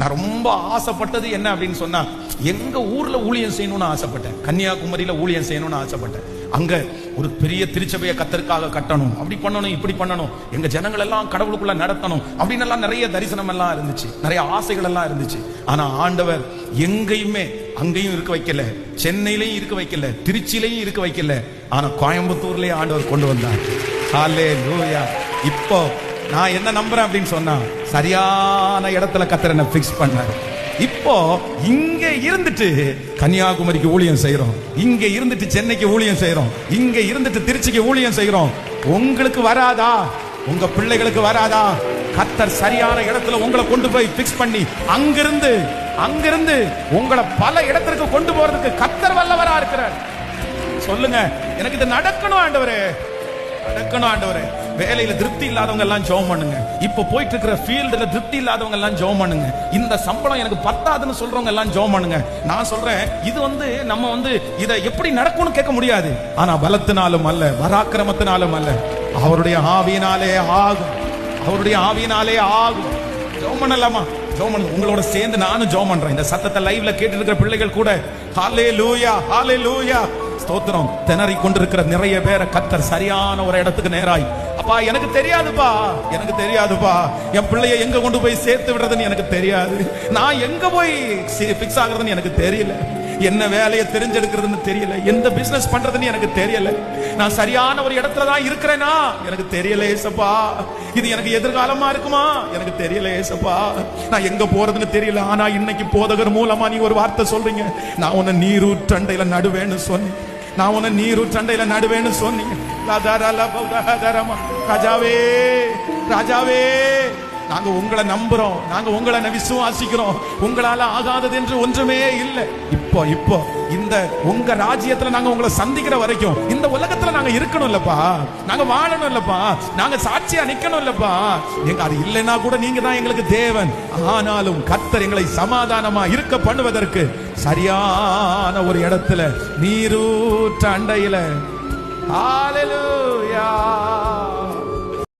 நான் ரொம்ப ஆசைப்பட்டது என்ன அப்படின்னு சொன்னா, எங்க ஊர்ல ஊழியம் செய்யணும்னு ஆசைப்பட்டேன். கன்னியாகுமரியில ஊழியம் செய்யணும்னு ஆசைப்பட்டேன். அங்க ஒரு பெரிய திருச்சபையை கத்தருக்காக கட்டணும், அப்படி பண்ணணும், இப்படி பண்ணணும், எங்க ஜனங்கள் எல்லாம் கடவுளுக்குள்ள நடத்தணும் அப்படின்னு எல்லாம் நிறைய தரிசனம் எல்லாம் இருந்துச்சு, நிறைய ஆசைகள் எல்லாம் இருந்துச்சு. ஆனா ஆண்டவர் எங்கேயுமே அங்கேயும் இருக்க வைக்கல, சென்னையிலையும் இருக்க வைக்கல, திருச்சியிலையும் இருக்க வைக்கல. ஆனா கோயம்புத்தூர்லயே ஆண்டவர் கொண்டு வந்தார். ஹல்லேலூயா. இப்போ நான் என்ன நம்புறேன் அப்படின்னு சொன்னா, சரியான இடத்துல கர்த்தர் என்ன பிக்ஸ் பண்ணாரு. இப்போ இங்க இருந்துட்டு கன்னியாகுமரிக்கு ஊழியம் செய்யறோம், இங்க இருந்துட்டு சென்னைக்கு ஊழியம் செய்யறோம், இங்க இருந்துட்டு திருச்சிக்கு ஊழியம் செய்யறோம். உங்களுக்கு வராதா? உங்க பிள்ளைகளுக்கு வராதா? கர்த்தர் சரியான இடத்துல உங்களை கொண்டு போய் பிக்ஸ் பண்ணி அங்கிருந்து உங்களை பல இடத்திற்கு கொண்டு போறதுக்கு கர்த்தர் வல்லவரா இருக்கிறார். சொல்லுங்க, எனக்கு இது நடக்கணும் ஆண்டவரே, நடக்கணும் ஆண்டவரே. வேலையில திருப்தி இல்லாதவங்க எல்லாம் ஜெபம் பண்ணுங்க. இப்ப போயிட்டு இருக்கிற ஃபீல்டுல திருப்தி இல்லாதவங்க எல்லாம் ஜெபம் பண்ணுங்க. இந்த சம்பளம் எனக்கு பத்தாதுன்னு சொல்றவங்க எல்லாம் ஜெபம் பண்ணுங்க. நான் சொல்றேன், இது நம்ம இத எப்படி நடக்கும்னு கேட்க முடியாது. ஆனா பலத்தினாலும் அல்ல, பராக்கிரமத்தினாலும் அல்ல, அவருடைய ஆவியினாலே ஆகும், அவருடைய ஆவியினாலே ஆகும். ஜெபம் பண்ணலாமா? ஜெபம் பண்ணுங்க. உங்களோட சேர்ந்து நானும் ஜெபம் பண்றேன். இந்த சத்தத்தை லைவ்ல கேட்டு இருக்கிற பிள்ளைகள் கூட ஹல்லேலூயா, ஹல்லேலூயா, ஸ்தோத்திரம். திணறி கொண்டிருக்கிற நிறைய பேரை கர்த்தர் சரியான ஒரு இடத்துக்கு நேராய், அப்பா எனக்கு தெரியாதுப்பா, எனக்கு தெரியாதுப்பா, என் பிள்ளைய எங்க கொண்டு போய் சேர்த்து விடுறதுன்னு எனக்கு தெரியாது, நான் எங்க போய் பிக்ஸ் ஆகுறதுன்னு எனக்கு தெரியல, என்ன வேலையை தெரிஞ்செடுக்கிறதுன்னு தெரியல, எந்த பிசினஸ் பண்றதுன்னு எனக்கு தெரியல, நான் சரியான ஒரு இடத்துல தான் இருக்கிறேனா எனக்கு தெரியல ஏசப்பா, இது எனக்கு எதிர்காலமா இருக்குமா எனக்கு தெரியல ஏசப்பா, நான் எங்க போறதுன்னு தெரியல. ஆனா இன்னைக்கு போதகர் மூலமா நீ ஒரு வார்த்தை சொல்றீங்க, நான் உன்னை நீரூற்றண்டையில நடுவேன்னு சொன்னேன், நான் உன்னை நீரூற்றண்டையில நடுவேன்னு சொன்னீங்க. ராஜாவே, ராஜாவே, நாங்க உங்களை நம்புறோம், நாங்க உங்களை விசுவாசிக்கிறோம், உங்களால ஆகாதது என்று ஒன்றுமே இல்லை. இப்போ இந்த உங்க ராஜ்யத்துல நாங்க உங்களை சந்திக்கிற வரைக்கும் இந்த உலகத்துல நாங்க இருக்கணும் இல்லப்பா, நாங்க வாழணும் இல்லப்பா, நாங்க சாட்சியா நிக்கணும் இல்லப்பா. எங்க அது இல்லைன்னா கூட நீங்க தான் எங்களுக்கு தேவன். ஆனாலும் கர்த்தர் எங்களை சமாதானமா இருக்க பண்ணுவதற்கு சரியான ஒரு இடத்துல நீரூற்ற அண்டையில. ஹல்லேலூயா.